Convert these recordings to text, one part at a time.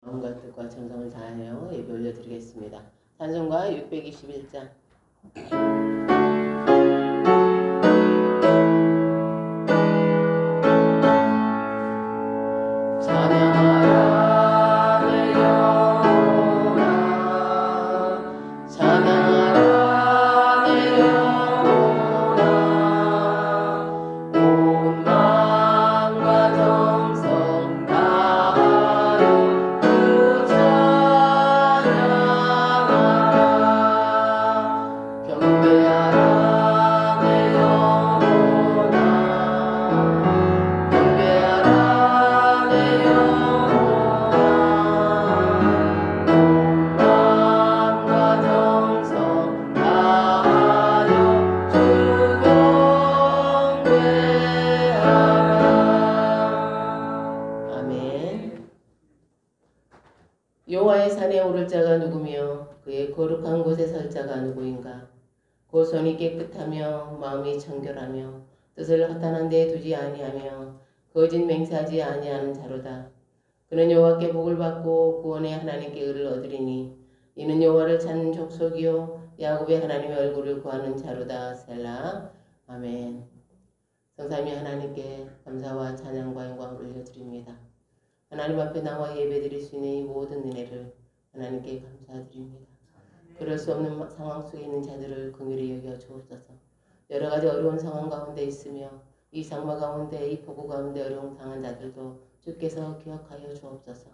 마음과 뜻과 정성을 다하여 예배 올려드리겠습니다. 찬송가 621장. 여호와의 산에 오를 자가 누구며 그의 거룩한 곳에 설 자가 누구인가? 곧 손이 깨끗하며 마음이 청결하며 뜻을 허탄한 데 두지 아니하며 거짓 맹세하지 아니하는 자로다. 그는 여호와께 복을 받고 구원의 하나님께 의를 얻으리니 이는 여호와를 찾는 족속이요 야곱의 하나님의 얼굴을 구하는 자로다. 셀라. 아멘. 성삼위 하나님께 감사와 찬양과 영광을 올려드립니다. 하나님 앞에 나와 예배드릴 수 있는 이 모든 은혜를 하나님께 감사드립니다. 그럴 수 없는 상황 속에 있는 자들을 긍휼히 여겨 주옵소서. 여러 가지 어려운 상황 가운데 있으며 이 장마 가운데 이 폭우 가운데 어려움 당한 자들도 주께서 기억하여 주옵소서.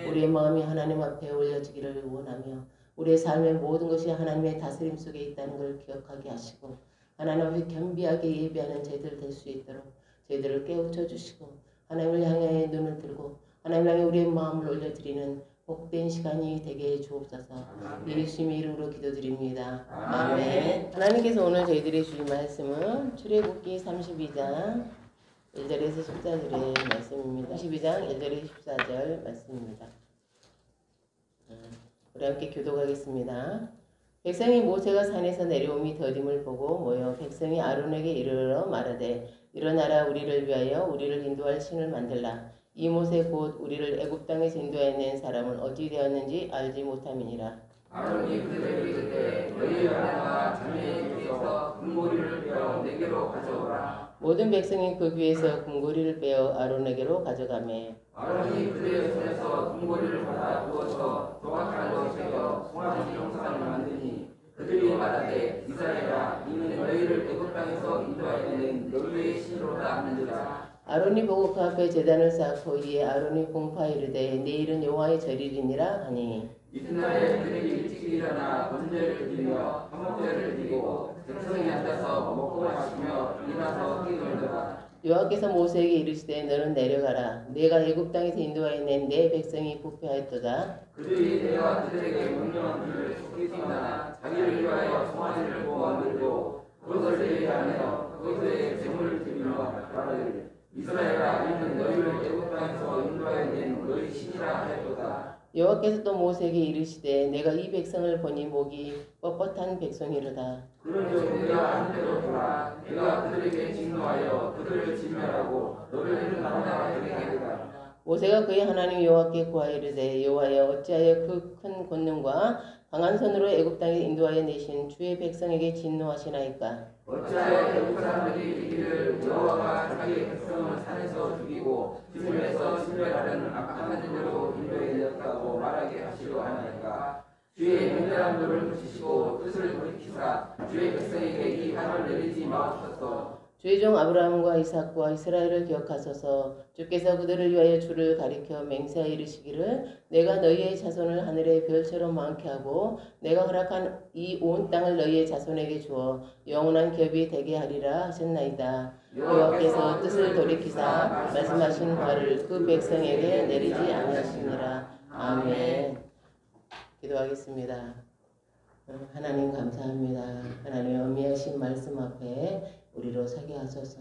우리의 마음이 하나님 앞에 올려지기를 원하며 우리의 삶의 모든 것이 하나님의 다스림 속에 있다는 걸 기억하게 하시고 하나님 앞에 겸비하게 예배하는 저희들 될 수 있도록 저희들을 깨우쳐 주시고 하나님을 향해 눈을 들고 하나님 향해 우리의 마음을 올려드리는 복된 시간이 되게 해 주옵소서. 예수님의 이름으로 기도드립니다. 아멘. 하나님께서 오늘 저희들이 주신 말씀은 출애굽기 32장 1절에서 14절의 말씀입니다. 32장 1절에서 14절 말씀입니다. 우리 함께 교독하겠습니다. 백성이 모세가 산에서 내려옴이 더딤을 보고 모여 백성이 아론에게 이르러 말하되 일어나라 우리를 위하여 우리를 인도할 신을 만들라. 이 모세 곧 우리를 애굽 땅에서 인도해낸 사람은 어찌 되었는지 알지 못함이니라. 아론이 그들에게 이르되 너희 아내와 자매의 귀에서 금고리를 빼어 내게로 가져오라. 모든 백성이 그 귀에서 금고리를 빼어 아론에게로 가져가매 아론이 그들의 손에서 금고리를 받아 부어서 조각칼로 새겨 송아지 형상을 만드니 그들이 말하되 이스라엘아 이는 너희를 애굽 땅에서 인도하여낸 너희의 신으로다 하는지라. 아론이 보고 그 앞에 제단을 쌓고 이에 아론이 공파에 이르되 내일은 여호와의 절일이니라 하니 이튿날에 그들이 일찍 일어나 번제를 드리며 화목제를 드리고 백성이 앉아서 먹고 마시며 일어나서 뛰놀더라. 여호와께서 모세에게 이르시되 너는 내려가라. 내가 애굽 땅에서 인도하여낸 내 백성이 부패하였도다. 그들이 내가 그들에게 명령한 길을 속이거나 자기를 위하여 송아지를 모아 만들고 그것을 내게 하며 그것에 제물을 드리며 말하되 이스라엘아 이는 너희를 애굽 땅에서 인도하여낸 너희 신이라 하였도다. 여호와께서 또 모세에게 이르시되 내가 이 백성을 보니 목이 뻣뻣한 백성이로다. 그런즉 내가 한대로 보라. 내가 그들에게 진노하여 그들을 진멸하고 너희를 나라에게 하리라. 모세가 그의 하나님 여호와께 구하여 이르되 여호와여 어찌하여 그 큰 권능과 강한 손으로 애굽 땅에 인도하여 내신 주의 백성에게 진노하시나이까. 어찌하여 애굽 사람들이 이르기를 여호와가 자기의 백성을 산에서 죽이고 지름에서 진멸하려는 악한 자들로 인도해 내었다고 말하게 하시려 하나이까. 주의 명렬한 도를 붙이시고 뜻을 돌이키사 주의 백성에게 이 한을 내리지 마옵소서. 주의 종 아브라함과 이삭과 이스라엘을 기억하소서. 주께서 그들을 위하여 주를 가리켜 맹세하여 이르시기를 내가 너희의 자손을 하늘의 별처럼 많게 하고 내가 허락한 이 온 땅을 너희의 자손에게 주어 영원한 기업이 되게 하리라 하셨나이다. 여호와께서 뜻을 돌이키사 말씀하신 바를 그 백성에게 내리지 아니하시니라. 아멘. 기도하겠습니다. 하나님 감사합니다. 하나님의 엄미하신 말씀 앞에 우리로 서게 하소서.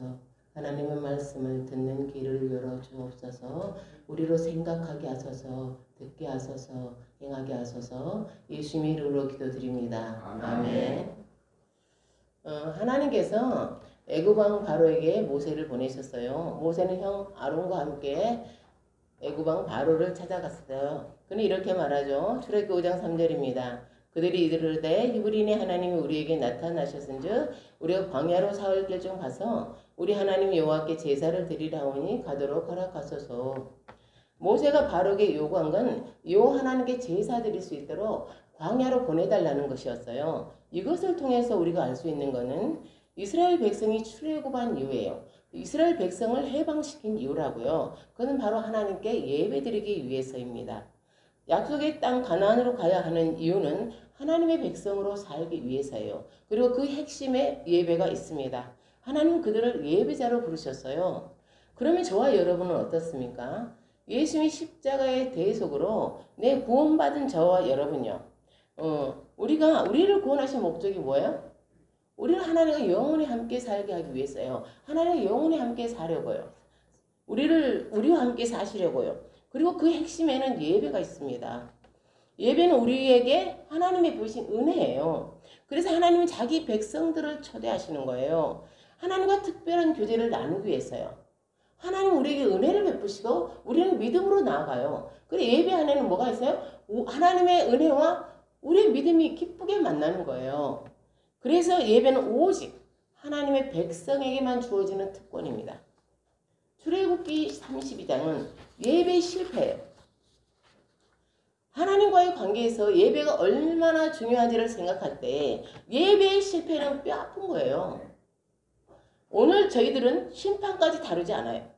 하나님의 말씀을 듣는 귀를 열어 주옵소서. 우리로 생각하게 하소서. 듣게 하소서. 행하게 하소서. 예수님의 이름으로 기도드립니다. 아멘. 애굽왕 바로를 찾아갔어요. 근데 이렇게 말하죠. 출애굽기 5장 3절입니다. 그들이 이르되 히브리인의 하나님이 우리에게 나타나셨은즉 우리가 광야로 사흘 길 중 가서 우리 하나님 여호와께 제사를 드리라 하오니 가도록 허락하소서. 모세가 바로에게 요구한 건 요 하나님께 제사 드릴 수 있도록 광야로 보내달라는 것이었어요. 이것을 통해서 우리가 알 수 있는 것은 이스라엘 백성이 출애굽한 이유예요. 이스라엘 백성을 해방시킨 이유라고요. 그것은 바로 하나님께 예배드리기 위해서입니다. 약속의 땅 가나안으로 가야 하는 이유는 하나님의 백성으로 살기 위해서예요. 그리고 그 핵심에 예배가 있습니다. 하나님은 그들을 예배자로 부르셨어요. 그러면 저와 여러분은 어떻습니까? 예수님이 십자가의 대속으로 내 구원받은 저와 여러분요. 우리를 구원하신 목적이 뭐예요? 우리는 하나님과 영원히 함께 살게 하기 위해서요. 하나님과 영원히 함께 사려고요. 우리와 함께 사시려고요. 그리고 그 핵심에는 예배가 있습니다. 예배는 우리에게 하나님의 부으신 은혜예요. 그래서 하나님은 자기 백성들을 초대하시는 거예요. 하나님과 특별한 교제를 나누기 위해서요. 하나님은 우리에게 은혜를 베푸시고 우리는 믿음으로 나아가요. 그래 예배 안에는 뭐가 있어요? 하나님의 은혜와 우리의 믿음이 기쁘게 만나는 거예요. 그래서 예배는 오직 하나님의 백성에게만 주어지는 특권입니다. 출애굽기 32장은 예배 실패예요. 하나님과의 관계에서 예배가 얼마나 중요한지를 생각할 때 예배의 실패는 뼈아픈 거예요. 오늘 저희들은 심판까지 다루지 않아요.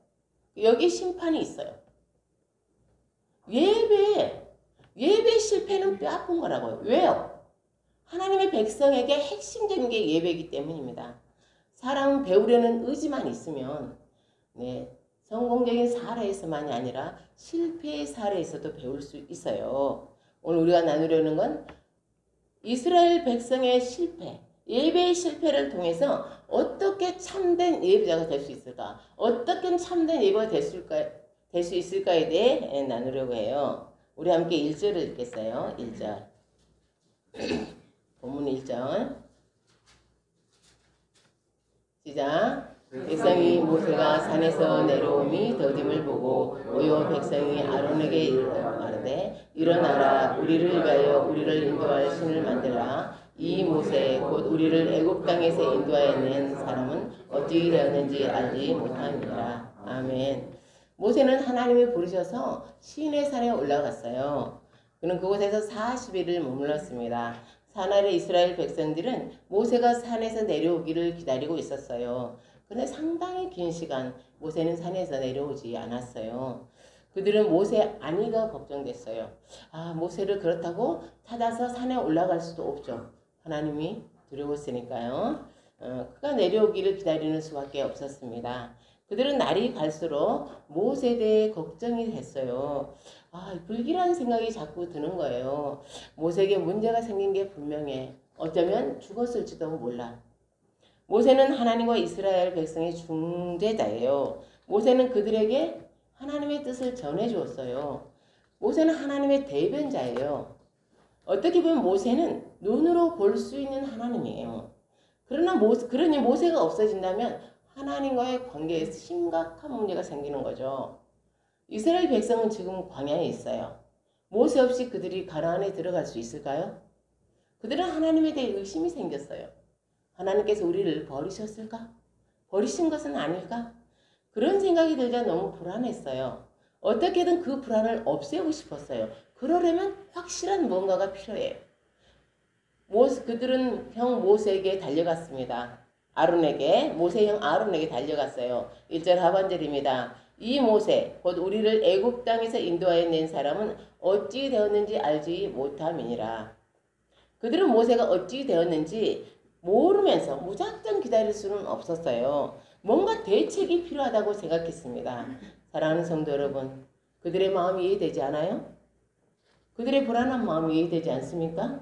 여기 심판이 있어요. 예배 실패는 뼈아픈 거라고요. 왜요? 하나님의 백성에게 핵심적인 게 예배이기 때문입니다. 사람 배우려는 의지만 있으면 성공적인 사례에서만이 아니라 실패의 사례에서도 배울 수 있어요. 오늘 우리가 나누려는 건 이스라엘 백성의 실패, 예배의 실패를 통해서 어떻게 참된 예배자가 될 수 있을까? 어떻게 참된 예배가 될 수 있을까에 대해 나누려고 해요. 우리 함께 1절을 읽겠어요. 1절. 본문 1절. 시작. 백성이 모세가 산에서 내려옴이 더딤을 보고 모여 백성이 아론에게 말하되 일어나라 우리를 위하여 우리를 인도할 신을 만들라. 이 모세 곧 우리를 애굽 땅에서 인도하여 낸 사람은 어찌 되었는지 알지 못함이라. 아멘. 모세는 하나님이 부르셔서 시내 산에 올라갔어요. 그는 그곳에서 40일을 머물렀습니다. 사나리 이스라엘 백성들은 모세가 산에서 내려오기를 기다리고 있었어요. 그런데 상당히 긴 시간 모세는 산에서 내려오지 않았어요. 그들은 모세 안위가 걱정됐어요. 모세를 그렇다고 찾아서 산에 올라갈 수도 없죠. 하나님이 두려웠으니까요. 그가 내려오기를 기다리는 수밖에 없었습니다. 그들은 날이 갈수록 모세에 대해 걱정이 됐어요. 불길한 생각이 자꾸 드는 거예요. 모세에게 문제가 생긴 게 분명해. 어쩌면 죽었을지도 몰라. 모세는 하나님과 이스라엘 백성의 중재자예요. 모세는 그들에게 하나님의 뜻을 전해주었어요. 모세는 하나님의 대변자예요. 어떻게 보면 모세는 눈으로 볼 수 있는 하나님이에요. 그러니 모세가 없어진다면 하나님과의 관계에 심각한 문제가 생기는 거죠. 이스라엘 백성은 지금 광야에 있어요. 모세 없이 그들이 가나안에 들어갈 수 있을까요? 그들은 하나님에 대해 의심이 생겼어요. 하나님께서 우리를 버리셨을까? 버리신 것은 아닐까? 그런 생각이 들자 너무 불안했어요. 어떻게든 그 불안을 없애고 싶었어요. 그러려면 확실한 뭔가가 필요해요. 그들은 형 모세에게 달려갔습니다. 모세 형 아론에게 달려갔어요. 1절 하반절입니다. 이 모세 곧 우리를 애굽 땅에서 인도하여 낸 사람은 어찌 되었는지 알지 못함이니라. 그들은 모세가 어찌 되었는지 모르면서 무작정 기다릴 수는 없었어요. 뭔가 대책이 필요하다고 생각했습니다. 사랑하는 성도 여러분, 그들의 마음이 이해되지 않아요? 그들의 불안한 마음이 이해되지 않습니까?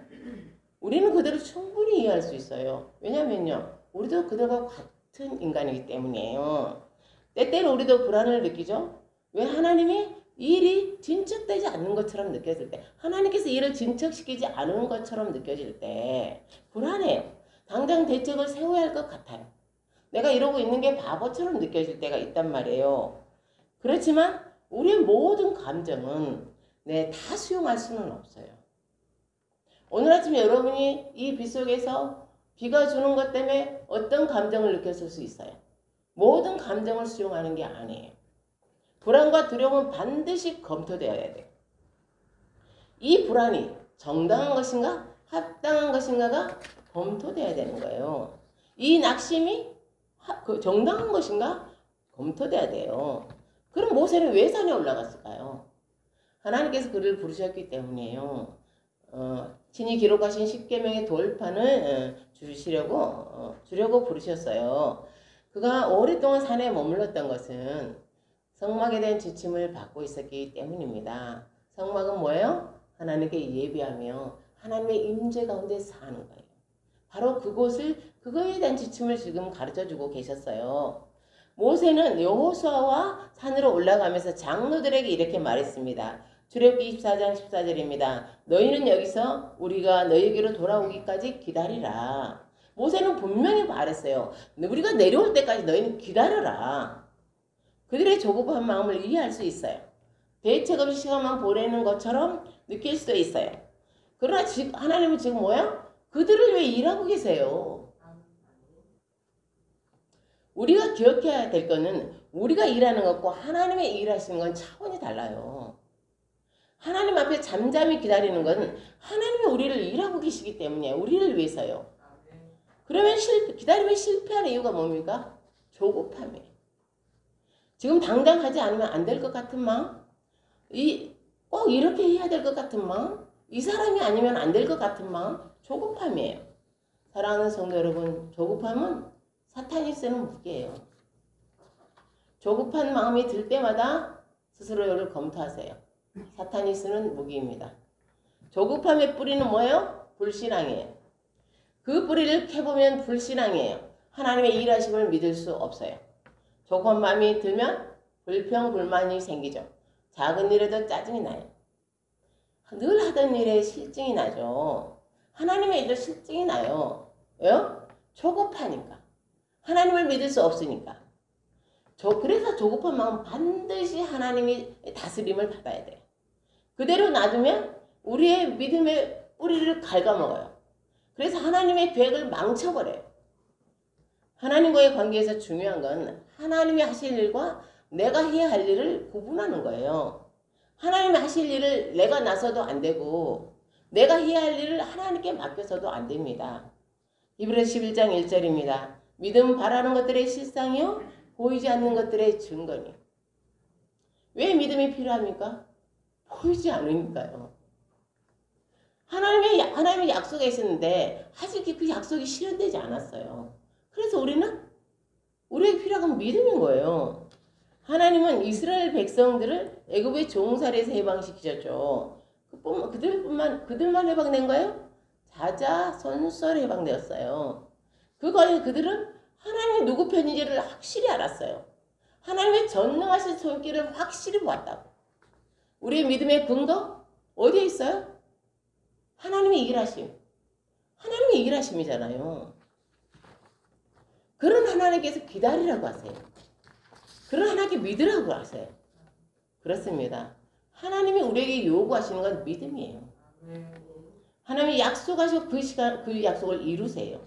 우리는 그들을 충분히 이해할 수 있어요. 왜냐면요, 우리도 그들과 같은 인간이기 때문이에요. 때때로 우리도 불안을 느끼죠? 왜 하나님이 일이 진척되지 않는 것처럼 느껴질 때, 하나님께서 일을 진척시키지 않은 것처럼 느껴질 때 불안해요. 당장 대책을 세워야 할 것 같아요. 내가 이러고 있는 게 바보처럼 느껴질 때가 있단 말이에요. 그렇지만 우리의 모든 감정은 다 수용할 수는 없어요. 오늘 아침 여러분이 이 빗속에서 비가 주는 것 때문에 어떤 감정을 느꼈을 수 있어요. 모든 감정을 수용하는 게 아니에요. 불안과 두려움은 반드시 검토되어야 돼요. 이 불안이 정당한 것인가 합당한 것인가가 검토되어야 되는 거예요. 이 낙심이 정당한 것인가 검토돼야 돼요. 그럼 모세는 왜 산에 올라갔을까요? 하나님께서 그를 부르셨기 때문이에요. 친히 기록하신 10계명의 돌판을 주려고 부르셨어요. 그가 오랫동안 산에 머물렀던 것은 성막에 대한 지침을 받고 있었기 때문입니다. 성막은 뭐예요? 하나님께 예배하며 하나님의 임재 가운데 사는 거예요. 바로 그거에 대한 지침을 지금 가르쳐주고 계셨어요. 모세는 여호수아와 산으로 올라가면서 장로들에게 이렇게 말했습니다. 출애굽기 24장 14절입니다. 너희는 여기서 우리가 너희에게로 돌아오기까지 기다리라. 모세는 분명히 말했어요. 우리가 내려올 때까지 너희는 기다려라. 그들의 조급한 마음을 이해할 수 있어요. 대책 없이 시간만 보내는 것처럼 느낄 수도 있어요. 그러나 하나님은 지금 뭐야? 그들을 왜 일하고 계세요? 우리가 기억해야 될 거는 우리가 일하는 것과 하나님의 일하시는 건 차원이 달라요. 하나님 앞에 잠잠히 기다리는 건 하나님이 우리를 일하고 계시기 때문이에요. 우리를 위해서요. 그러면 기다리면 실패하는 이유가 뭡니까? 조급함이에요. 지금 당장 하지 않으면 안 될 것 같은 마음, 꼭 이렇게 해야 될 것 같은 마음, 이 사람이 아니면 안 될 것 같은 마음, 조급함이에요. 사랑하는 성도 여러분, 조급함은 사탄이 쓰는 무기예요. 조급한 마음이 들 때마다 스스로를 검토하세요. 사탄이 쓰는 무기입니다. 조급함의 뿌리는 뭐예요? 불신앙이에요. 그 뿌리를 캐보면 불신앙이에요. 하나님의 일하심을 믿을 수 없어요. 조급한 마음이 들면 불평불만이 생기죠. 작은 일에도 짜증이 나요. 늘 하던 일에 실증이 나죠. 하나님의 일도 실증이 나요. 왜요? 조급하니까. 하나님을 믿을 수 없으니까. 그래서 조급한 마음 반드시 하나님이 다스림을 받아야 돼요. 그대로 놔두면 우리의 믿음의 뿌리를 갉아먹어요. 그래서 하나님의 계획을 망쳐버려요. 하나님과의 관계에서 중요한 건 하나님이 하실 일과 내가 해야 할 일을 구분하는 거예요. 하나님이 하실 일을 내가 나서도 안 되고 내가 해야 할 일을 하나님께 맡겨서도 안 됩니다. 히브리서 11장 1절입니다. 믿음은 바라는 것들의 실상이요 보이지 않는 것들의 증거니. 왜 믿음이 필요합니까? 보이지 않으니까요. 하나님의 약속이 있었는데 아직 그 약속이 실현되지 않았어요. 그래서 우리에게 필요한 건 믿음인 거예요. 하나님은 이스라엘 백성들을 애굽의 종살이에서 해방시키셨죠. 그들만 해방된 거예요? 자자손손 해방되었어요. 그들은 하나님이 누구 편인지를 확실히 알았어요. 하나님의 전능하신 손길을 확실히 보았다고. 우리의 믿음의 근거 어디에 있어요? 하나님의 일하심. 하나님의 일하심이잖아요. 그런 하나님께서 기다리라고 하세요. 그런 하나님께 믿으라고 하세요. 그렇습니다. 하나님이 우리에게 요구하시는 건 믿음이에요. 하나님이 약속하셔 그 약속을 이루세요.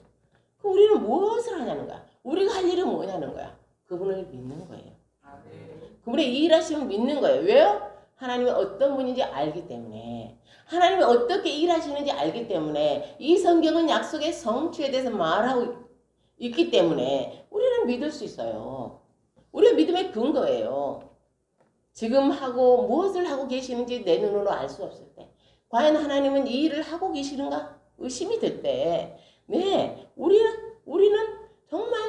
그럼 우리는 무엇을 하냐는 거야? 우리가 할 일은 뭐냐는 거야? 그분을 믿는 거예요. 그분의 일하심을 믿는 거예요. 왜요? 하나님이 어떤 분인지 알기 때문에, 하나님이 어떻게 일하시는지 알기 때문에, 이 성경은 약속의 성취에 대해서 말하고 있기 때문에 우리는 믿을 수 있어요. 우리의 믿음의 근거예요. 지금 무엇을 하고 계시는지 내 눈으로 알 수 없을 때, 과연 하나님은 이 일을 하고 계시는가 의심이 들 때, 네, 우리는 정말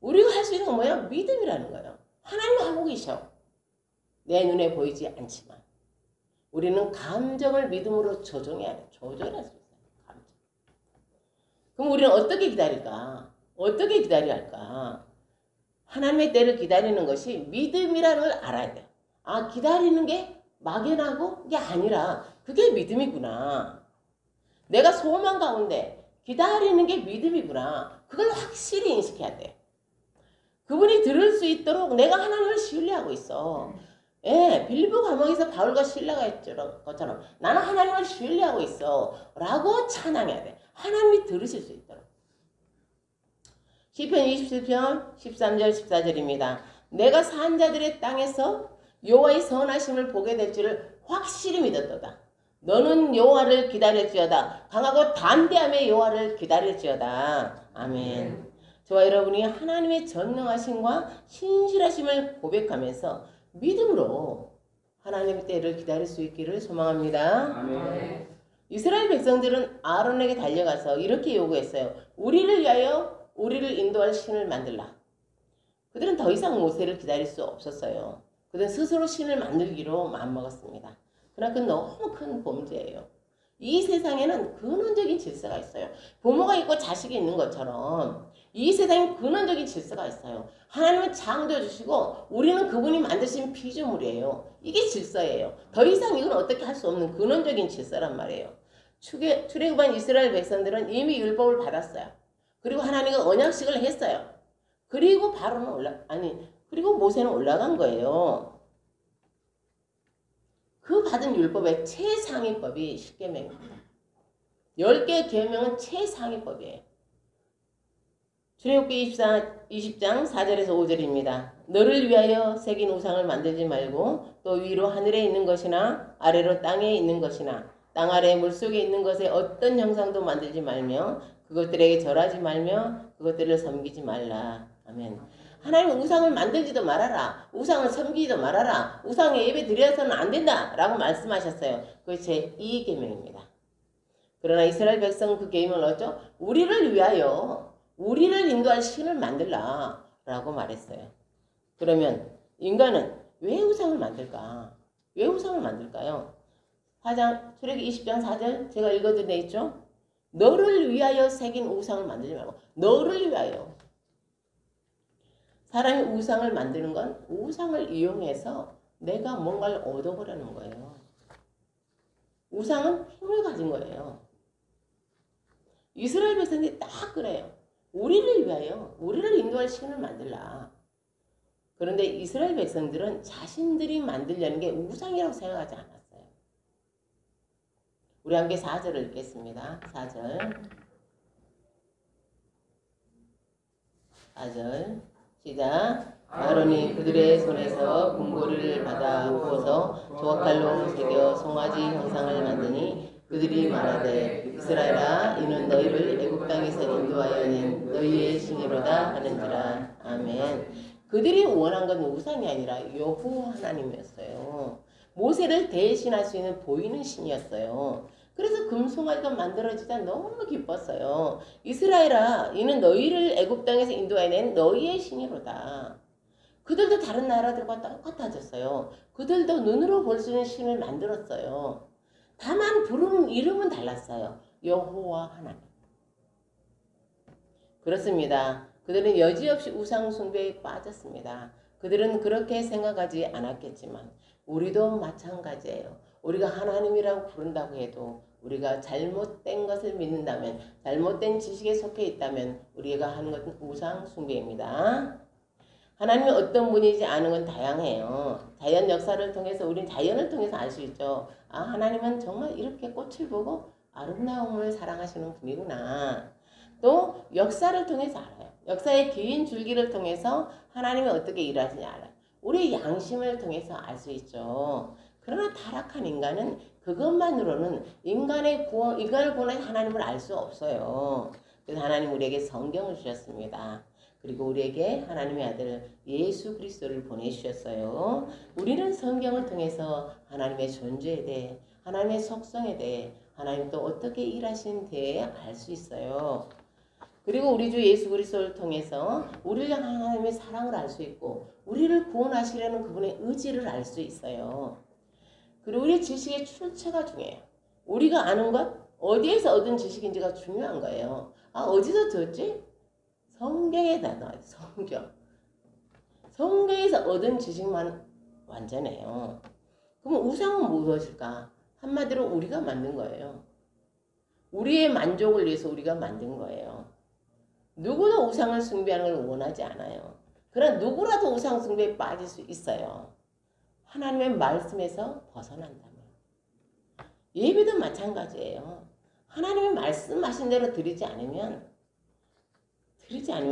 우리가 할 수 있는 건 뭐야? 믿음이라는 거예요. 하나님은 하고 계셔. 내 눈에 보이지 않지만 우리는 감정을 믿음으로 조정해야 돼. 조절할 수 있어요. 감정. 그럼 우리는 어떻게 기다릴까? 어떻게 기다려야 할까? 하나님의 때를 기다리는 것이 믿음이라는 걸 알아야 돼요. 아, 기다리는 게 막연하고 게 아니라 그게 믿음이구나. 내가 소망 가운데 기다리는 게 믿음이구나. 그걸 확실히 인식해야 돼. 그분이 들을 수 있도록 내가 하나님을 신뢰하고 있어. 예, 빌립보 감옥에서 바울과 실라가 했던 것처럼 나는 하나님을 신뢰하고 있어 라고 찬양해야 돼. 하나님이 들으실 수 있도록. 시편 27편 13절 14절입니다. 내가 산 자들의 땅에서 여호와의 선하심을 보게 될 줄을 확실히 믿었도다. 너는 여호와를 기다릴지어다. 강하고 담대함의 여호와를 기다릴지어다. 아멘. 저와 여러분이 하나님의 전능하심과 신실하심을 고백하면서 믿음으로 하나님의 때를 기다릴 수 있기를 소망합니다. 아멘. 이스라엘 백성들은 아론에게 달려가서 이렇게 요구했어요. 우리를 위하여 우리를 인도할 신을 만들라. 그들은 더 이상 모세를 기다릴 수 없었어요. 그들은 스스로 신을 만들기로 마음먹었습니다. 그러나 그건 너무 큰 범죄예요. 이 세상에는 근원적인 질서가 있어요. 부모가 있고 자식이 있는 것처럼 이 세상에 근원적인 질서가 있어요. 하나님은 창조주시고 우리는 그분이 만드신 피조물이에요. 이게 질서예요. 더 이상 이건 어떻게 할 수 없는 근원적인 질서란 말이에요. 출애굽한 이스라엘 백성들은 이미 율법을 받았어요. 그리고 하나님과 언약식을 했어요. 그리고 그리고 모세는 올라간 거예요. 그 받은 율법의 최상위법이 10계명입니다. 10개 계명은 최상위법이에요. 출애굽기 20장 4절에서 5절입니다. 너를 위하여 새긴 우상을 만들지 말고 또 위로 하늘에 있는 것이나 아래로 땅에 있는 것이나 땅 아래 물속에 있는 것에 어떤 형상도 만들지 말며 그것들에게 절하지 말며 그것들을 섬기지 말라. 아멘. 하나님은 우상을 만들지도 말아라. 우상을 섬기지도 말아라. 우상에 예배 드려서는 안 된다. 라고 말씀하셨어요. 그게 제 2계명입니다. 그러나 이스라엘 백성은 그 계명을 어쩌? 우리를 위하여 우리를 인도할 신을 만들라. 라고 말했어요. 그러면 인간은 왜 우상을 만들까? 왜 우상을 만들까요? 출애굽기 20장 4절 제가 읽어드린 데 있죠? 너를 위하여 새긴 우상을 만들지 말고 너를 위하여. 사람이 우상을 만드는 건 우상을 이용해서 내가 뭔가를 얻어보려는 거예요. 우상은 힘을 가진 거예요. 이스라엘 백성들이 딱 그래요. 우리를 위하여 우리를 인도할 신을 만들라. 그런데 이스라엘 백성들은 자신들이 만들려는 게 우상이라고 생각하지 않았어요. 우리 함께 4절을 읽겠습니다. 4절 시작. 아론이 그들의 손에서 금고리를 받아 부어서 조각칼로 새겨 송아지 형상을 만드니 그들이 말하되 이스라엘아 이는 너희를 애굽 땅에서 인도하여 낸 너희의 신이로다 하는지라. 아멘. 그들이 원한 건 우상이 아니라 여호와 하나님이었어요. 모세를 대신할 수 있는 보이는 신이었어요. 그래서 금송아지가 만들어지자 너무 기뻤어요. 이스라엘아 이는 너희를 애굽 땅에서 인도해낸 너희의 신이로다. 그들도 다른 나라들과 똑같아졌어요. 그들도 눈으로 볼 수 있는 신을 만들었어요. 다만 부르는 이름은 달랐어요. 여호와 하나님. 그렇습니다. 그들은 여지없이 우상 숭배에 빠졌습니다. 그들은 그렇게 생각하지 않았겠지만 우리도 마찬가지예요. 우리가 하나님이라고 부른다고 해도 우리가 잘못된 것을 믿는다면 잘못된 지식에 속해 있다면 우리가 하는 것은 우상 숭배입니다. 하나님이 어떤 분이지 아는 건 다양해요. 자연 역사를 통해서 우리는 자연을 통해서 알 수 있죠. 아 하나님은 정말 이렇게 꽃을 보고 아름다움을 사랑하시는 분이구나. 또 역사를 통해서 알아요. 역사의 긴 줄기를 통해서 하나님이 어떻게 일하시냐 알아요. 우리의 양심을 통해서 알 수 있죠. 그러나 타락한 인간은 그것만으로는 인간을 구원한 하나님을 알 수 없어요. 그래서 하나님 우리에게 성경을 주셨습니다. 그리고 우리에게 하나님의 아들 예수 그리스도를 보내주셨어요. 우리는 성경을 통해서 하나님의 존재에 대해 하나님의 속성에 대해 하나님 또 어떻게 일하시는 대해 알 수 있어요. 그리고 우리 주 예수 그리스도를 통해서 우리를 향한 하나님의 사랑을 알 수 있고 우리를 구원하시려는 그분의 의지를 알 수 있어요. 그리고 우리의 지식의 출처가 중요해요. 우리가 아는 것, 어디에서 얻은 지식인지가 중요한 거예요. 아 어디서 들었지? 성경에 나와요. 성경에서 얻은 지식만 완전해요. 그럼 우상은 무엇일까? 한마디로 우리가 만든 거예요. 우리의 만족을 위해서 우리가 만든 거예요. 누구도 우상을 숭배하는 걸 원하지 않아요. 그러나 누구라도 우상 숭배에 빠질 수 있어요. 하나님의 말씀에서 벗어난다면. 예배도 마찬가지예요. 하나님의 말씀하신 대로 드리지 않으면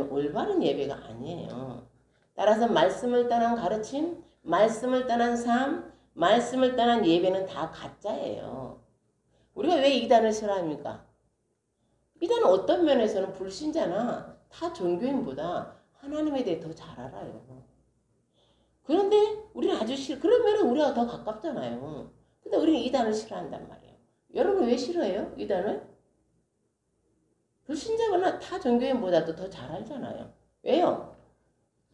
올바른 예배가 아니에요. 따라서 말씀을 떠난 가르침, 말씀을 떠난 삶, 말씀을 떠난 예배는 다 가짜예요. 우리가 왜 이단을 싫어합니까? 이단은 어떤 면에서는 불신자나 타 종교인보다 하나님에 대해 더 잘 알아요. 그런데 우리는 아주 그런 면에 우리가 더 가깝잖아요. 근데 우리는 이단을 싫어한단 말이에요. 여러분 왜 싫어해요? 이단을? 불신자거나 타 종교인보다도 더 잘 알잖아요. 왜요?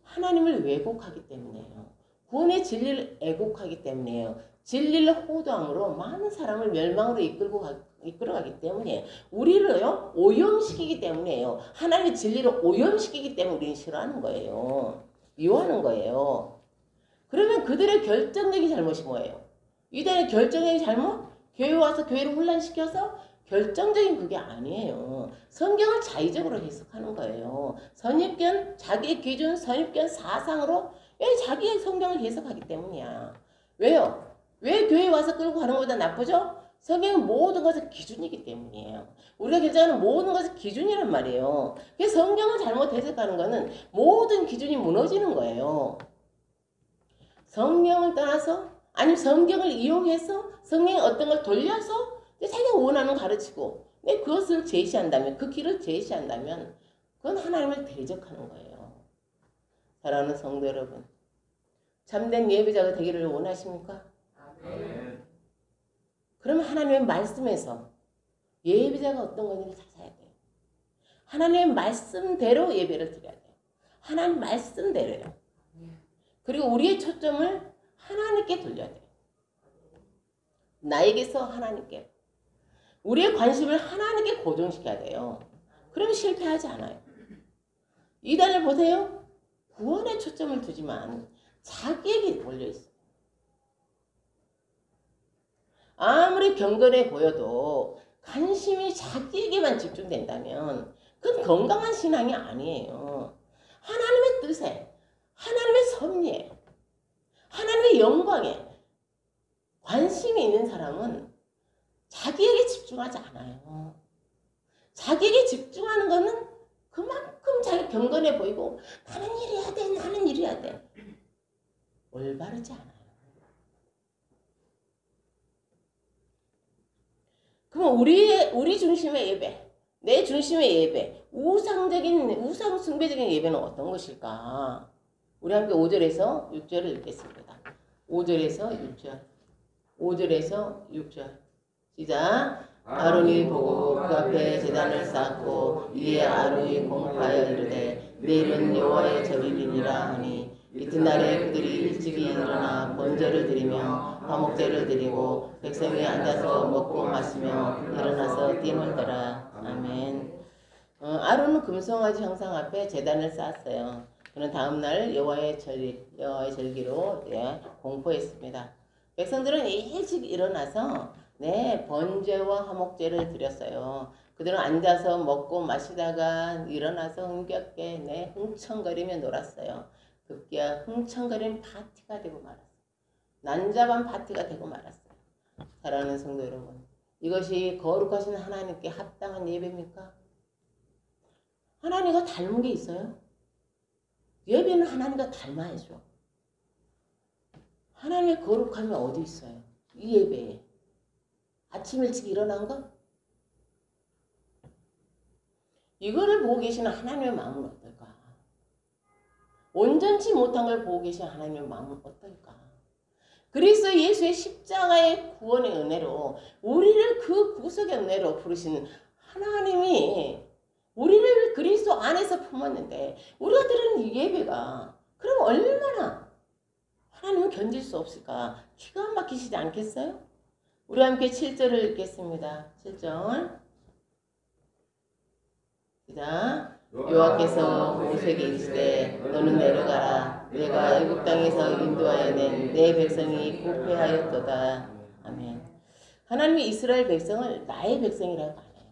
하나님을 왜곡하기 때문이에요. 구원의 진리를 애곡하기 때문이에요. 진리를 호도함으로 많은 사람을 멸망으로 이끌어가기 때문에 우리를요 오염시키기 때문이에요. 하나님의 진리를 오염시키기 때문에 우리는 싫어하는 거예요. 미워하는 거예요. 그러면 그들의 결정적인 잘못이 뭐예요? 이들의 결정적인 잘못? 교회 와서 교회를 혼란시켜서 결정적인 그게 아니에요. 성경을 자의적으로 해석하는 거예요. 선입견, 자기의 기준, 선입견, 사상으로 자기의 성경을 해석하기 때문이야. 왜요? 왜 교회 와서 끌고 가는 것보다 나쁘죠? 성경은 모든 것의 기준이기 때문이에요. 우리가 결정하는 모든 것의 기준이란 말이에요. 그래서 성경을 잘못 해석하는 것은 모든 기준이 무너지는 거예요. 성경을 떠나서 아니면 성경을 이용해서 성경에 어떤 걸 돌려서 자기가 원하는 가르치고 그것을 제시한다면 그 길을 제시한다면 그건 하나님을 대적하는 거예요. 사랑하는 성도 여러분, 참된 예배자가 되기를 원하십니까? 아멘. 그러면 하나님의 말씀에서 예배자가 어떤 건지를 찾아야 돼요. 하나님의 말씀대로 예배를 드려야 돼요. 하나님 말씀대로요. 그리고 우리의 초점을 하나님께 돌려야 돼요. 나에게서 하나님께. 우리의 관심을 하나님께 고정시켜야 돼요. 그러면 실패하지 않아요. 이단을 보세요. 구원에 초점을 두지만 자기에게 몰려있어요. 아무리 경건해 보여도 관심이 자기에게만 집중된다면 그건 건강한 신앙이 아니에요. 하나님의 뜻에, 하나님의 섭리에, 하나님의 영광에 관심이 있는 사람은 자기에게 집중하지 않아요. 자기에게 집중하는 거는 그만큼 자기 경건해 보이고 나는 이래야 돼, 나는 이래야 돼. 올바르지 않아요. 그럼 우리 중심의 예배, 내 중심의 예배, 우상 숭배적인 예배는 어떤 것일까? 우리 함께 5절에서 6절을 읽겠습니다. 5절에서 6절. 5절에서 6절. 시작. 아론이 보고 그 앞에 제단을 쌓고 이에 아론이 공포하여 이르되 내일은 여호와의 절이리니라 하니 이튿날에 그들이 일찍이 일어나 번제를 드리며 화목제를 드리고 백성이 앉아서 먹고 마시며 일어나서 띠을 더라. 아멘. 아론은 금송아지 형상 앞에 제단을 쌓았어요. 그는 다음날 여호와의 절기로 공포했습니다. 백성들은 일찍 일어나서 번제와 화목제를 드렸어요. 그들은 앉아서 먹고 마시다가 일어나서 흥겹게 흥청거리며 놀았어요. 급기야 흥청거리는 파티가 되고 말았어요. 난잡한 파티가 되고 말았어요. 사랑하는 성도 여러분, 이것이 거룩하신 하나님께 합당한 예배입니까? 하나님과 닮은 게 있어요? 예배는 하나님과 닮아야죠. 하나님의 거룩함이 어디 있어요? 이 예배에. 아침 일찍 일어난 거? 이거를 보고 계시는 하나님의 마음은 어떨까? 온전치 못한 걸 보고 계시는 하나님의 마음은 어떨까? 그리스도 예수의 십자가의 구원의 은혜로 우리를 그 구속의 은혜로 부르신 하나님이 우리를 그리스도 안에서 품었는데 우리가 드리는 이 예배가 그럼 얼마나 하나님은 견딜 수 없을까? 기가 막히시지 않겠어요? 우리 함께 7절을 읽겠습니다. 7절. 시작. 여호와께서 모세에게 이르시되 너는 내려가라. 내가 애굽 땅에서 인도하여 낸 내 백성이 부패하였도다. 아멘. 하나님이 이스라엘 백성을 나의 백성이라고 안 해요.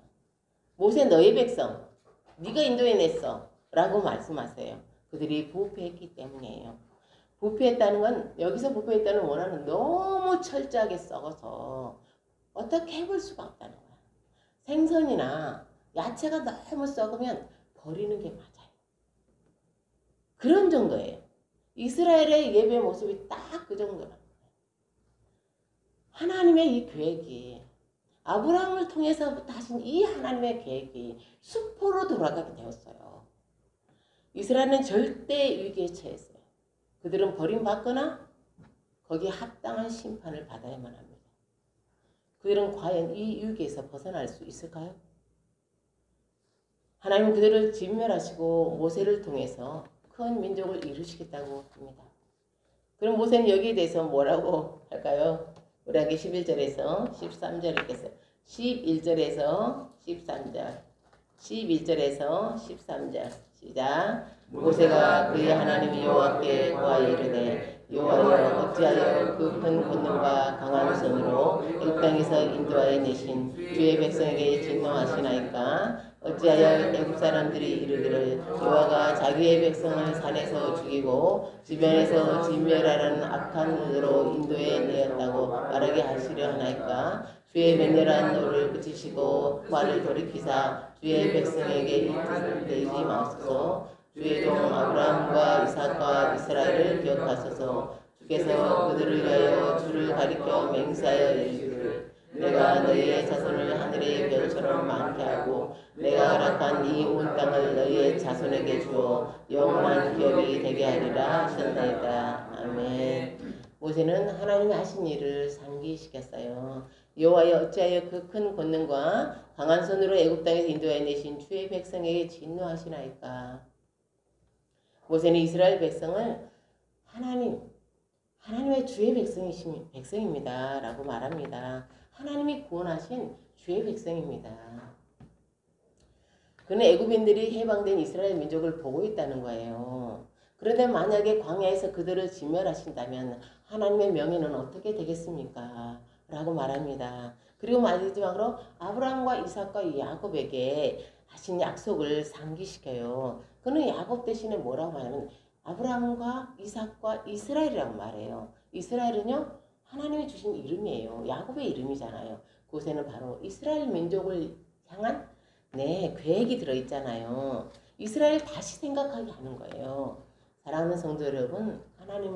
모세 너의 백성, 네가 인도해냈어 라고 말씀하세요. 그들이 부패했기 때문이에요. 부패했다는 건 여기서 부패했다는 원어는 너무 철저하게 썩어서 어떻게 해볼 수가 없다는 거야. 생선이나 야채가 너무 썩으면 버리는 게 맞아요. 그런 정도예요. 이스라엘의 예배 모습이 딱 그 정도라는 거예요. 하나님의 이 계획이 아브라함을 통해서부터 하신 이 하나님의 계획이 수포로 돌아가게 되었어요. 이스라엘은 절대 위기에 처했어요. 그들은 버림받거나 거기에 합당한 심판을 받아야만 합니다. 그들은 과연 이 위기에서 벗어날 수 있을까요? 하나님은 그들을 진멸하시고 모세를 통해서 큰 민족을 이루시겠다고 합니다. 그럼 모세는 여기에 대해서 뭐라고 할까요? 우리에게 11절에서 13절 읽겠어요. 11절에서 13절 11절에서 13절 시작. 모세가 그의 하나님 여호와께 구하여 이르되 여호와여 어찌하여 그 큰 권능과 강한 손으로 이 땅에서 인도하여 내신 주의 백성에게 진노하시나이까. 어찌하여 애굽 사람들이 이르기를 여호와가 자기의 백성을 산에서 죽이고 주변에서 진멸하라는 악한 눈으로 인도해 내었다고 말하게 하시려 하나이까. 주의 맹렬한 노를 그치시고 말을 돌이키사 주의 백성에게 이 뜻을 내지 마소서. 주의 종 아브라함과 이삭과 이스라엘을 기억하소서. 주께서 그들을 위하여 주를 가리켜 맹세하여 이르기를 내가 너희의 자손을 하늘의 별처럼 많게 하고 내가 허락한 이 온 땅을 너희의 자손에게 주어 영원한 기업이 되게 하리라 하셨나이다. 아멘. 모세는 하나님이 하신 일을 상기시켰어요. 여호와여 어찌하여 그 큰 권능과 강한 손으로 애굽 땅에서 인도해 내신 주의 백성에게 진노하시나이까. 모세는 이스라엘 백성을 하나님의 주의 백성입니다 라고 말합니다. 하나님이 구원하신 주의 백성입니다. 그는 애굽인들이 해방된 이스라엘 민족을 보고 있다는 거예요. 그런데 만약에 광야에서 그들을 진멸하신다면 하나님의 명예는 어떻게 되겠습니까? 라고 말합니다. 그리고 마지막으로 아브라함과 이삭과 야곱에게 하신 약속을 상기시켜요. 그는 야곱 대신에 뭐라고 하냐면 아브라함과 이삭과 이스라엘이라고 말해요. 이스라엘은요 하나님이 주신 이름이에요. 야곱의 이름이잖아요. 그곳에는 바로 이스라엘 민족을 향한 계획이 들어있잖아요. 이스라엘 다시 생각하게 하는 거예요. 사랑하는 성도 여러분, 하나님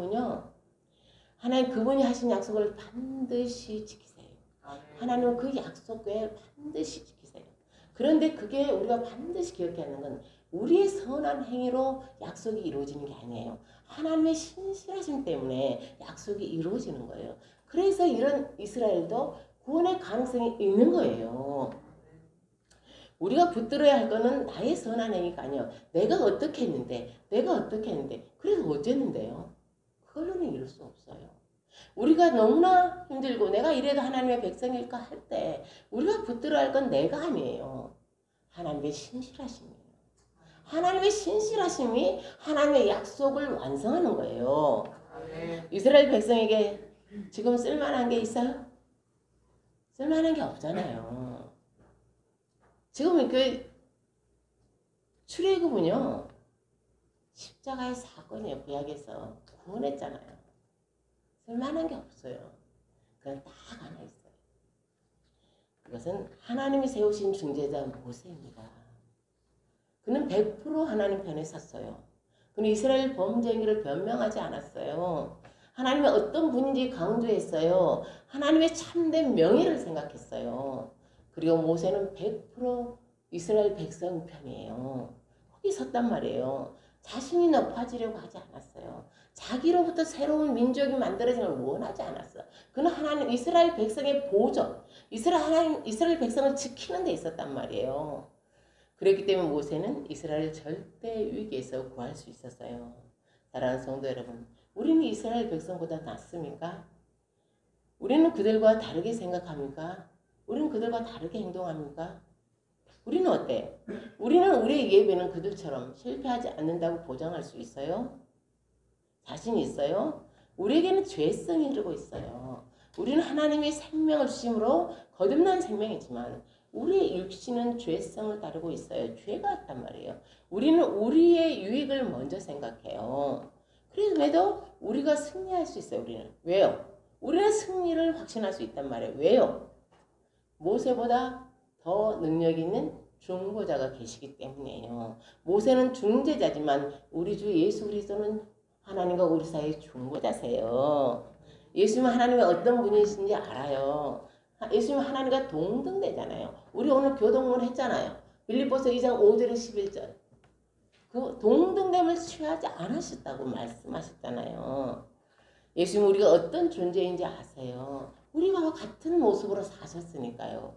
그분이 하신 약속을 반드시 지키세요. 하나님은 그 약속에 반드시 지키세요. 그런데 그게 우리가 반드시 기억해야 하는 건 우리의 선한 행위로 약속이 이루어지는 게 아니에요. 하나님의 신실하심 때문에 약속이 이루어지는 거예요. 그래서 이런 이스라엘도 구원의 가능성이 있는 거예요. 우리가 붙들어야 할 거는 나의 선한 행위가 아니에요. 내가 어떻게 했는데 그래서 어쨌는데요. 그걸로는 이룰 수 없어요. 우리가 너무나 힘들고 내가 이래도 하나님의 백성일까 할 때 우리가 붙들어야 할 건 내가 아니에요. 하나님의 신실하심이에요. 하나님의 신실하심이 하나님의 약속을 완성하는 거예요. 이스라엘 백성에게 지금 쓸만한 게 있어요? 쓸만한 게 없잖아요. 지금 그 출애굽은요 십자가의 사건이에요. 구약에서 구원했잖아요. 쓸만한 게 없어요. 그건 딱 하나 있어요. 그것은 하나님이 세우신 중재자 모세입니다. 그는 100% 하나님 편에 섰어요. 그는 이스라엘 범죄 행위를 변명하지 않았어요. 하나님이 어떤 분인지 강조했어요. 하나님의 참된 명예를 생각했어요. 그리고 모세는 100% 이스라엘 백성 편이에요. 거기 섰단 말이에요. 자신이 높아지려고 하지 않았어요. 자기로부터 새로운 민족이 만들어지는 걸 원하지 않았어요. 그는 하나님 이스라엘 백성의 보조, 이스라엘 백성을 지키는 데 있었단 말이에요. 그렇기 때문에 모세는 이스라엘 절대 위기에서 구할 수 있었어요. 사랑하는 성도 여러분, 우리는 이스라엘 백성보다 낫습니까? 우리는 그들과 다르게 생각합니까? 우리는 그들과 다르게 행동합니까? 우리는 어때요? 우리는 우리의 예배는 그들처럼 실패하지 않는다고 보장할 수 있어요? 자신이 있어요? 우리에게는 죄성이 흐르고 있어요. 우리는 하나님의 생명을 주심으로 거듭난 생명이지만 우리의 육신은 죄성을 따르고 있어요. 죄가 있단 말이에요. 우리는 우리의 유익을 먼저 생각해요. 그럼에도 우리가 승리할 수 있어요. 우리는. 왜요? 우리는 승리를 확신할 수 있단 말이에요. 왜요? 모세보다 더 능력 있는 중보자가 계시기 때문이에요. 모세는 중재자지만 우리 주 예수 그리스도는 하나님과 우리 사이의 중보자세요. 예수님은 하나님의 어떤 분이신지 알아요. 예수님은 하나님과 동등되잖아요. 우리 오늘 교동문 했잖아요. 빌립보서 2장 5절 11절. 그 동등됨을 취하지 않으셨다고 말씀하셨잖아요. 예수님 우리가 어떤 존재인지 아세요. 우리와 같은 모습으로 사셨으니까요.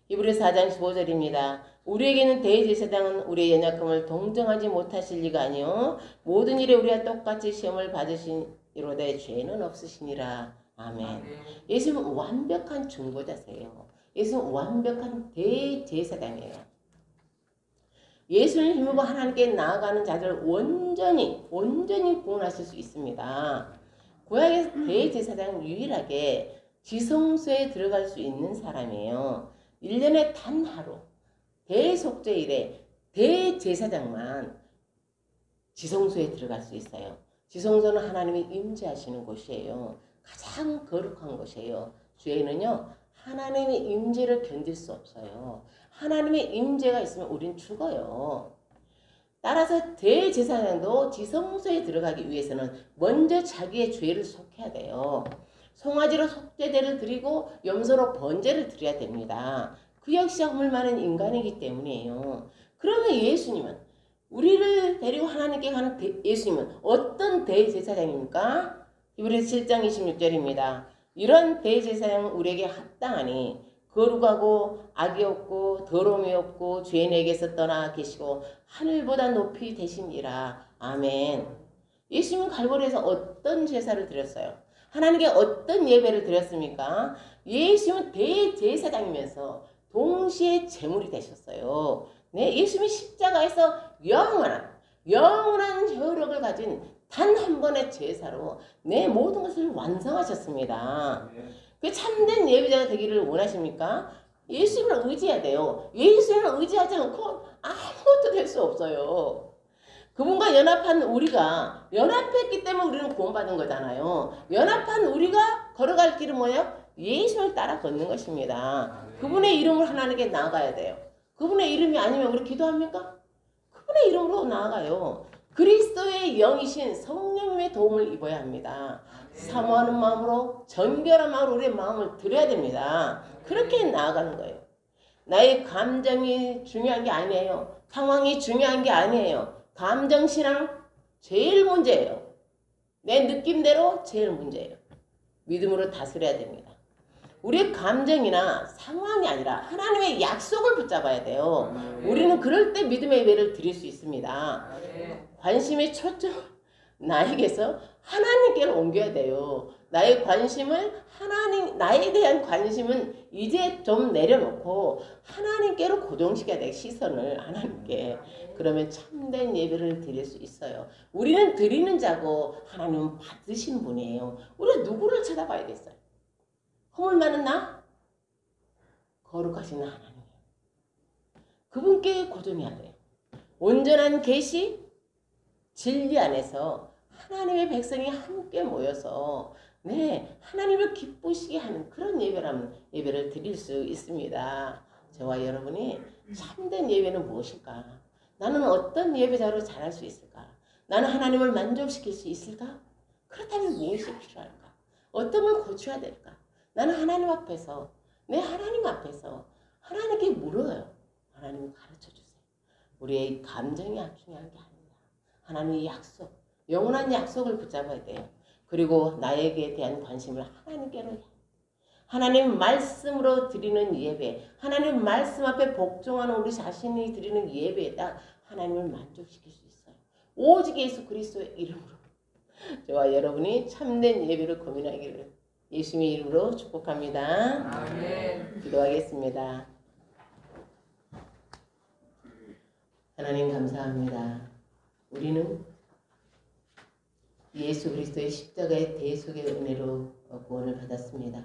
히브리서 4장 15절입니다. 우리에게는 대제사장은 우리의 연약함을 동정하지 못하실 리가 아니요 모든 일에 우리와 똑같이 시험을 받으신 이로되 죄는 없으시니라. 아멘. 예수님은 완벽한 중보자세요. 예수님은 완벽한 대제사장이에요. 예수를 힘입어 하나님께 나아가는 자들을 온전히 구원하실 수 있습니다. 구약의 대제사장은 유일하게 지성소에 들어갈 수 있는 사람이에요. 1년에 단 하루 대속죄일에 대제사장만 지성소에 들어갈 수 있어요. 지성소는 하나님이 임재하시는 곳이에요. 가장 거룩한 곳이에요. 죄는요 하나님의 임재를 견딜 수 없어요. 하나님의 임재가 있으면 우린 죽어요. 따라서 대제사장도 지성소에 들어가기 위해서는 먼저 자기의 죄를 속해야 돼요. 송아지로 속죄제를 드리고 염소로 번제를 드려야 됩니다. 그 역시 허물 많은 인간이기 때문이에요. 그러면 예수님은 우리를 데리고 하나님께 가는 예수님은 어떤 대제사장입니까? 히브리서 7장 26절입니다. 이런 대제사장은 우리에게 합당하니 거룩하고 악이 없고 더러움이 없고 죄인에게서 떠나 계시고 하늘보다 높이 되시니라. 아멘. 예수님은 갈보리에서 어떤 제사를 드렸어요? 하나님께 어떤 예배를 드렸습니까? 예수님은 대제사장이면서 동시에 제물이 되셨어요. 네, 예수님이 십자가에서 영원한 효력을 가진 단 한 번의 제사로 내 모든 것을 완성하셨습니다. 그 참된 예배자가 되기를 원하십니까? 예수님을 의지해야 돼요. 예수님을 의지하지 않고 아무것도 될 수 없어요. 그분과 연합한 우리가 연합했기 때문에 우리는 구원받은 거잖아요. 연합한 우리가 걸어갈 길은 뭐예요? 예수를 따라 걷는 것입니다. 그분의 이름으로 하나님께 나아가야 돼요. 그분의 이름이 아니면 우리 기도합니까? 그분의 이름으로 나아가요. 그리스도의 영이신 성령님의 도움을 입어야 합니다. 사모하는 마음으로 정결한 마음으로 우리의 마음을 드려야 됩니다. 그렇게 나아가는 거예요. 나의 감정이 중요한 게 아니에요. 상황이 중요한 게 아니에요. 감정신앙 제일 문제예요. 내 느낌대로 제일 문제예요. 믿음으로 다스려야 됩니다. 우리의 감정이나 상황이 아니라 하나님의 약속을 붙잡아야 돼요. 우리는 그럴 때 믿음의 예배를 드릴 수 있습니다. 관심의 초점 나에게서 하나님께로 옮겨야 돼요. 나의 관심을 나에 대한 관심은 이제 좀 내려놓고 하나님께로 고정시켜야 돼. 시선을 하나님께. 그러면 참된 예배를 드릴 수 있어요. 우리는 드리는 자고 하나님은 받으시는 분이에요. 우리가 누구를 찾아봐야겠어요? 허물 많은 나? 거룩하신 하나님. 그분께 고정해야 돼요. 온전한 계시, 진리 안에서 하나님의 백성이 함께 모여서 하나님을 기쁘시게 하는 그런 예배를 드릴 수 있습니다. 저와 여러분이 참된 예배는 무엇일까? 나는 어떤 예배자로 자랄 수 있을까? 나는 하나님을 만족시킬 수 있을까? 그렇다면 무엇이 필요할까? 어떤 걸 고쳐야 될까? 나는 하나님 앞에서 하나님 앞에서 하나님께 물어요. 하나님 가르쳐주세요. 우리의 감정이 중요한 게 아닙니다. 하나님의 약속, 영원한 약속을 붙잡아야 돼요. 그리고 나에게 대한 관심을 하나님께로 해요. 하나님 말씀으로 드리는 예배, 하나님 말씀 앞에 복종하는 우리 자신이 드리는 예배에다 하나님을 만족시킬 수 있어요. 오직 예수 그리스도의 이름으로 저와 여러분이 참된 예배를 고민하기를 예수님의 이름으로 축복합니다. 아멘. 기도하겠습니다. 하나님 감사합니다. 우리는 예수 그리스도의 십자가의 대속의 은혜로 구원을 받았습니다.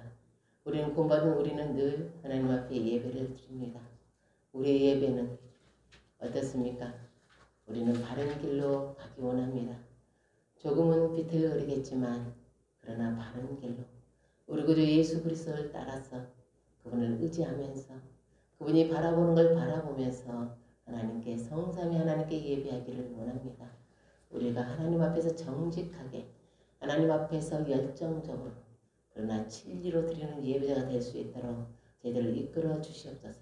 우리는 늘 하나님 앞에 예배를 드립니다. 우리의 예배는 어떻습니까? 우리는 바른 길로 가기 원합니다. 조금은 비틀거리겠지만 그러나 바른 길로 우리 구주 예수 그리스도를 따라서 그분을 의지하면서 그분이 바라보는 걸 바라보면서 하나님께 성삼위 하나님께 예배하기를 원합니다. 우리가 하나님 앞에서 정직하게 하나님 앞에서 열정적으로 그러나 진리로 드리는 예배자가 될 수 있도록 저희들을 이끌어 주시옵소서.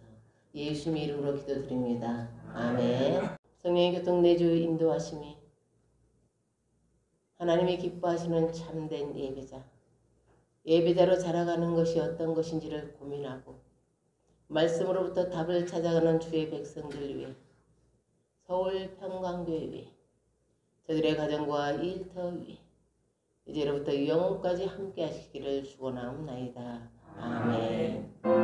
예수님의 이름으로 기도드립니다. 아멘. 성령의 교통 내주 인도하심이 하나님이 기뻐하시는 참된 예배자로 자라가는 것이 어떤 것인지를 고민하고 말씀으로부터 답을 찾아가는 주의 백성들 위해 서울 평강교회 위해 저들의 가정과 일터 위해 이제로부터 영혼까지 함께 하시기를 축원하옵나이다. 아멘.